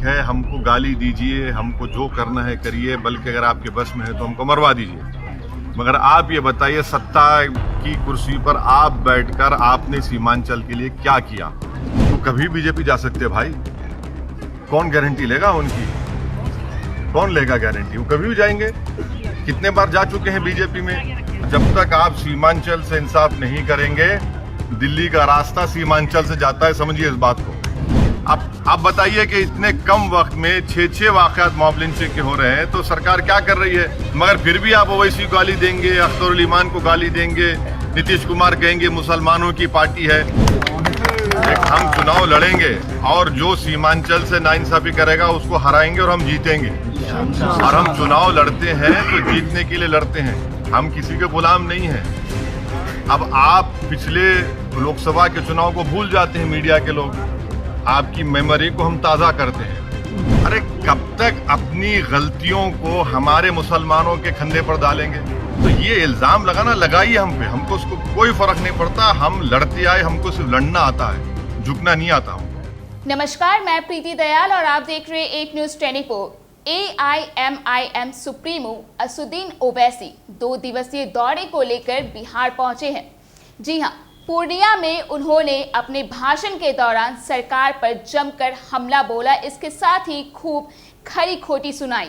है, हमको गाली दीजिए, हमको जो करना है करिए, बल्कि अगर आपके बस में है तो हमको मरवा दीजिए। मगर आप ये बताइए, सत्ता की कुर्सी पर आप बैठकर आपने सीमांचल के लिए क्या किया? तो कभी बीजेपी जा सकते भाई, कौन गारंटी लेगा उनकी? कौन लेगा गारंटी? वो कभी भी जाएंगे। कितने बार जा चुके हैं बीजेपी में। जब तक आप सीमांचल से इंसाफ नहीं करेंगे, दिल्ली का रास्ता सीमांचल से जाता है, समझिए इस बात को। आप बताइए कि इतने कम वक्त में 6 वाकयात मॉब लिंचिंग के हो रहे हैं, तो सरकार क्या कर रही है? मगर फिर भी आप ओवैसी को गाली देंगे, अख्तरुल ईमान को गाली देंगे, नीतीश कुमार कहेंगे मुसलमानों की पार्टी है। हम चुनाव लड़ेंगे और जो सीमांचल से नाइंसाफी करेगा उसको हराएंगे और हम जीतेंगे। और हम चुनाव लड़ते हैं तो जीतने के लिए लड़ते हैं, हम किसी के गुलाम नहीं हैं। अब आप पिछले लोकसभा के चुनाव को भूल जाते हैं, मीडिया के लोग। आपकी मेमोरी को हम ताज़ा करते हैं। अरे कब तक अपनी गलतियों को हमारे मुसलमानों के कंधे पर डालेंगे? तो ये इल्ज़ाम लगाना लगाइए हम पे, हमको उसको कोई फर्क नहीं पड़ता। हम लड़ते आए, हमको सिर्फ लड़ना आता है, झुकना नहीं आता। नमस्कार, मैं प्रीति दयाल और आप देख रहे हैं एक news 24। AIMIM supremo Asaduddin Owaisi 2 दिवसीय दौरे को लेकर बिहार पहुंचे हैं। जी हां, पूर्णिया में उन्होंने अपने भाषण के दौरान सरकार पर जमकर हमला बोला, इसके साथ ही खूब खरी खोटी सुनाई।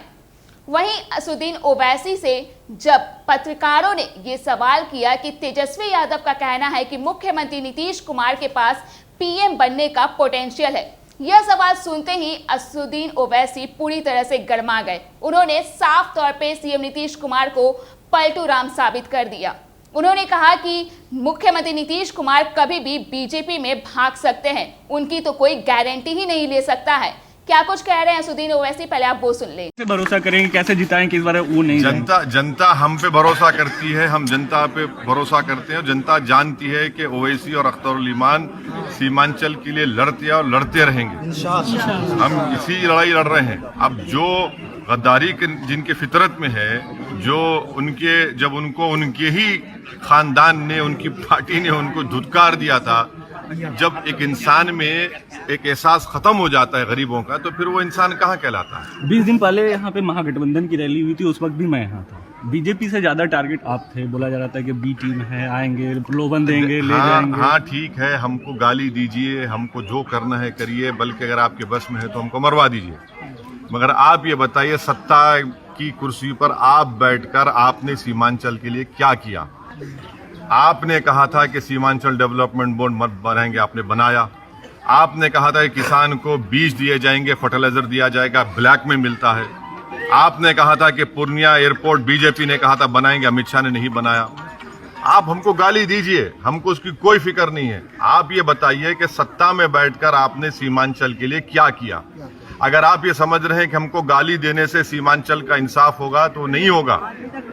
वहीं असुद्दीन ओवैसी से जब पत्रकारों ने ये सवाल किया कि तेजस्वी यादव का कहना है कि मुख्यमंत्री नीतीश कुमार के पास PM बनने का पोटेंशियल है, यह सवाल सुनते ही असुद्दीन ओवैसी पूरी तरह से गर्मा गए। उन्होंने साफ तौर पे CM नीतीश कुमार को पलटू राम साबित कर दिया। उन्होंने कहा कि मुख्यमंत्री नीतीश कुमार कभी भी बीजेपी में भाग सकते हैं, उनकी तो कोई गारंटी ही नहीं ले सकता है। क्या कुछ कह रहे हैं असुद्दीन ओवैसी, पहले आप वो सुन लें। कैसे भरोसा करेंगे, कैसे जिताएं कि इस बार वो नहीं? जनता हम पे भरोसा करती है, हम जनता पे भरोसा करते हैं। जनता जानती है कि ओवैसी और अख्तरुल ईमान सीमांचल के लिए लड़ते और लड़ते रहेंगे। हम इसी लड़ाई लड़ रहे हैं। अब जो गद्दारी जिनके फितरत में है, जो जब उनको उनके ही खानदान ने, उनकी पार्टी ने उनको धुतकार दिया था, जब एक इंसान में एक एहसास खत्म हो जाता है गरीबों का, तो फिर वो इंसान कहाँ कहलाता है? 20 दिन पहले यहाँ पे महागठबंधन की रैली हुई थी, उस वक्त भी मैं यहाँ था। बीजेपी से ज्यादा टारगेट आप थे, बोला जा रहा था कि बी टीम है, आएंगे, प्रलोभन देंगे, ले जाएंगे। हाँ ठीक है, हमको गाली दीजिए, हमको जो करना है करिए, बल्कि अगर आपके बस में है तो हमको मरवा दीजिए। मगर आप ये बताइए, सत्ता की कुर्सी पर आप बैठकर आपने सीमांचल के लिए क्या किया? आपने कहा था कि सीमांचल डेवलपमेंट बोर्ड मत बनाएंगे, आपने बनाया। आपने कहा था कि किसान को बीज दिए जाएंगे, फर्टिलाइजर दिया जाएगा, ब्लैक में मिलता है। आपने कहा था कि पूर्णिया एयरपोर्ट बीजेपी ने कहा था बनाएंगे, अमित शाह ने नहीं बनाया। आप हमको गाली दीजिए, हमको उसकी कोई फिक्र नहीं है। आप ये बताइए कि सत्ता में बैठकर आपने सीमांचल के लिए क्या किया? अगर आप ये समझ रहे हैं कि हमको गाली देने से सीमांचल का इंसाफ होगा, तो नहीं होगा।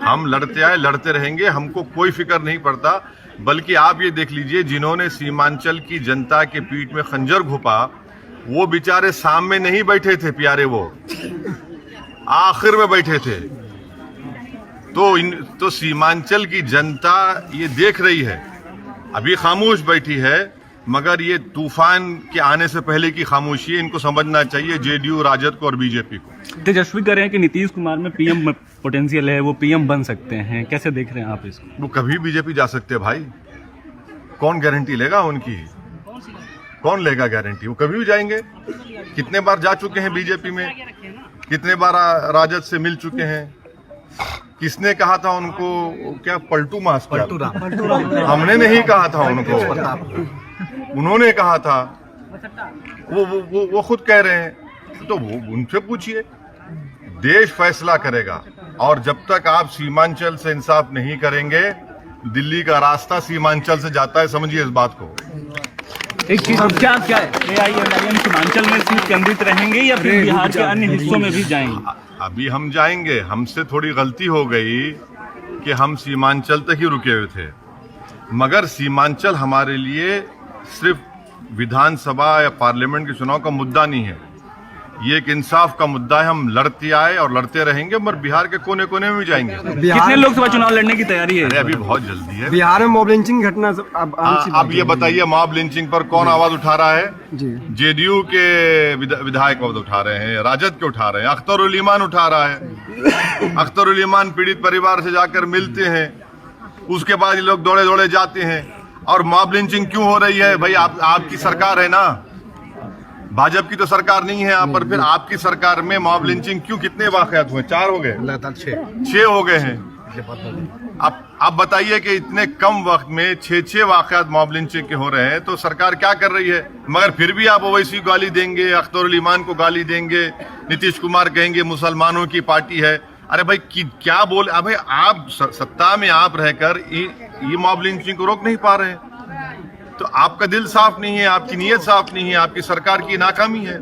हम लड़ते आए, लड़ते रहेंगे, हमको कोई फिक्र नहीं पड़ता। बल्कि आप ये देख लीजिए, जिन्होंने सीमांचल की जनता के पीठ में खंजर घोंपा, वो बेचारे सामने नहीं बैठे थे प्यारे, वो आखिर में बैठे थे। तो सीमांचल की जनता ये देख रही है, अभी खामोश बैठी है, मगर ये तूफान के आने से पहले की खामोशी है। इनको समझना चाहिए, JDU, राजद को और बीजेपी को। तेजस्वी कह रहे हैं कि नीतीश कुमार में PM पोटेंशियल है, वो PM बन सकते हैं, कैसे देख रहे हैं आप इसको? वो कभी बीजेपी जा सकते हैं भाई, कौन गारंटी लेगा उनकी? कौन लेगा गारंटी? वो कभी भी जाएंगे। कितने बार जा चुके हैं बीजेपी में, कितने बार राजद से मिल चुके हैं। किसने कहा था उनको, क्या पलटू मास? हमने नहीं कहा था उनको, उन्होंने कहा था। वो खुद कह रहे हैं, तो वो उनसे पूछिए। देश फैसला करेगा, और जब तक आप सीमांचल से इंसाफ नहीं करेंगे, दिल्ली का रास्ता सीमांचल से जाता है, समझिए इस बात को। एक चीज क्या है, AIMIM सीमांचल में सिर्फ केंद्रित रहेंगे या फिर बिहार के अन्य हिस्सों में भी जाएंगे? अभी हम जाएंगे। हमसे थोड़ी गलती हो गई कि हम सीमांचल तक ही रुके हुए थे, मगर सीमांचल हमारे लिए सिर्फ विधानसभा या पार्लियामेंट के चुनाव का मुद्दा नहीं है। ये एक इंसाफ का मुद्दा है। हम लड़ते आए और लड़ते रहेंगे, मगर बिहार के कोने कोने में भी जाएंगे। कितने लोकसभा चुनाव लड़ने की तैयारी है? अरे अभी बहुत जल्दी है। बिहार में मॉब लिंचिंग घटना अब ये बताइए, मॉब लिंचिंग पर कौन आवाज उठा रहा है? जेडीयू के विधायक उठा रहे हैं, राजद के उठा रहे हैं, अख्तरुल ईमान उठा रहा है। अख्तरुल ईमान पीड़ित परिवार से जाकर मिलते हैं, उसके बाद ये लोग दौड़े दौड़े जाते हैं। और मॉब लिंचिंग क्यों हो रही है भाई? आपकी सरकार है ना, भाजपा की तो सरकार नहीं है यहाँ पर। फिर आपकी सरकार में मॉब लिंचिंग क्यों? कितने वाकयात हुए? 4 हो गए, लगातार 6 हो गए हैं। आप बताइए कि इतने कम वक्त में 6 वाकयात मॉब लिंचिंग के हो रहे हैं, तो सरकार क्या कर रही है? मगर फिर भी आप ओवैसी को गाली देंगे, अख्तरुल ईमान को गाली देंगे, नीतीश कुमार कहेंगे मुसलमानों की पार्टी है। अरे भाई क्या बोल, अबे आप सत्ता में आप रहकर ये मॉब लिंचिंग को रोक नहीं पा रहे हैं, तो आपका दिल साफ नहीं है, आपकी नीयत साफ नहीं है, आपकी सरकार की नाकामी है।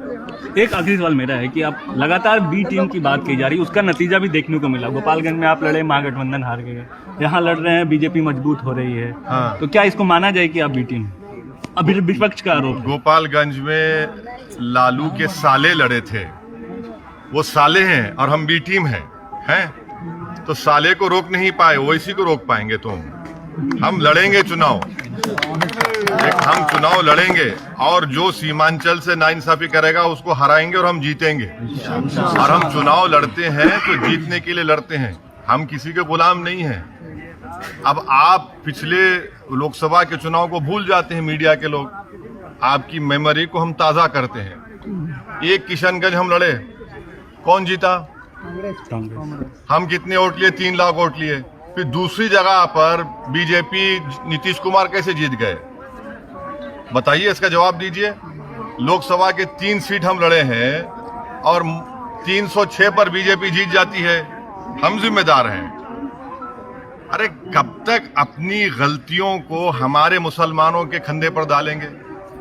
एक आखिरी सवाल मेरा है कि आप लगातार बी टीम की बात की जा रही है, उसका नतीजा भी देखने को मिला। गोपालगंज में आप लड़े, महागठबंधन हार गए, यहाँ लड़ रहे हैं, बीजेपी मजबूत हो रही है। हाँ। तो क्या इसको माना जाए कि आप बी टीम? अभी विपक्ष का आरोप। गोपालगंज में लालू के साले लड़े थे, वो साले हैं और हम बी टीम हैं, तो साले को रोक नहीं पाए, ओवैसी को रोक पाएंगे तुम? हम लड़ेंगे चुनाव, हम चुनाव लड़ेंगे और जो सीमांचल से नाइंसाफी करेगा उसको हराएंगे और हम जीतेंगे। और हम चुनाव लड़ते हैं तो जीतने के लिए लड़ते हैं, हम किसी के गुलाम नहीं हैं। अब आप पिछले लोकसभा के चुनाव को भूल जाते हैं, मीडिया के लोग। आपकी मेमोरी को हम ताजा करते हैं। एक किशनगंज हम लड़े, कौन जीता? हम कितने वोट लिए? 3 लाख वोट लिए। फिर दूसरी जगह पर बीजेपी नीतीश कुमार कैसे जीत गए? बताइए, इसका जवाब दीजिए। लोकसभा के 3 सीट हम लड़े हैं और 306 पर बीजेपी जीत जाती है, हम जिम्मेदार हैं। अरे कब तक अपनी गलतियों को हमारे मुसलमानों के कंधे पर डालेंगे?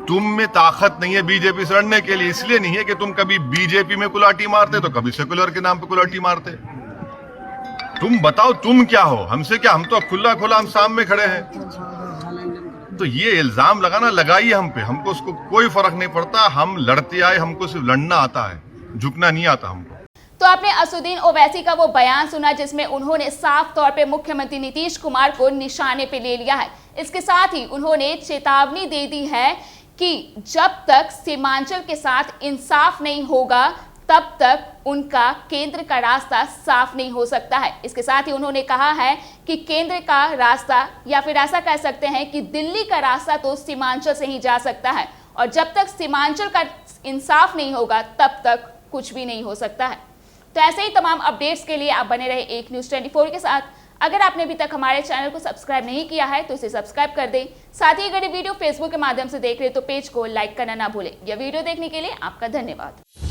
तुम में ताकत नहीं है बीजेपी से लड़ने के लिए, इसलिए नहीं है कि तुम कभी बीजेपी में कुलाटी मारते तो कभी सेकुलर के नाम पे कुलाटी मारते। तुम बताओ तुम क्या हो, हमसे क्या? हम तो खुला हम सामने खड़े हैं। तो ये इल्जाम लगाना लगाइए हम पे, हमको उसको कोई फर्क नहीं पड़ता। हम लड़ते आए, हमको सिर्फ लड़ना आता है, झुकना नहीं आता हमको। तो आपने असुद्दीन ओवैसी का वो बयान सुना जिसमें उन्होंने साफ तौर पे मुख्यमंत्री नीतीश कुमार को निशाने पे ले लिया है। इसके साथ ही उन्होंने चेतावनी दे दी है कि जब तक सीमांचल के साथ इंसाफ नहीं होगा तब तक उनका केंद्र का रास्ता साफ नहीं हो सकता है। इसके साथ ही उन्होंने कहा है कि केंद्र का रास्ता, या फिर ऐसा कह सकते हैं कि दिल्ली का रास्ता तो सीमांचल से ही जा सकता है, और जब तक सीमांचल का इंसाफ नहीं होगा तब तक कुछ भी नहीं हो सकता है। तो ऐसे ही तमाम अपडेट्स के लिए आप बने रहे एक न्यूज़ 24 के साथ। अगर आपने अभी तक हमारे चैनल को सब्सक्राइब नहीं किया है तो इसे सब्सक्राइब कर दें। साथ ही अगर ये वीडियो फेसबुक के माध्यम से देख रहे हैं तो पेज को लाइक करना ना भूलें। यह वीडियो देखने के लिए आपका धन्यवाद।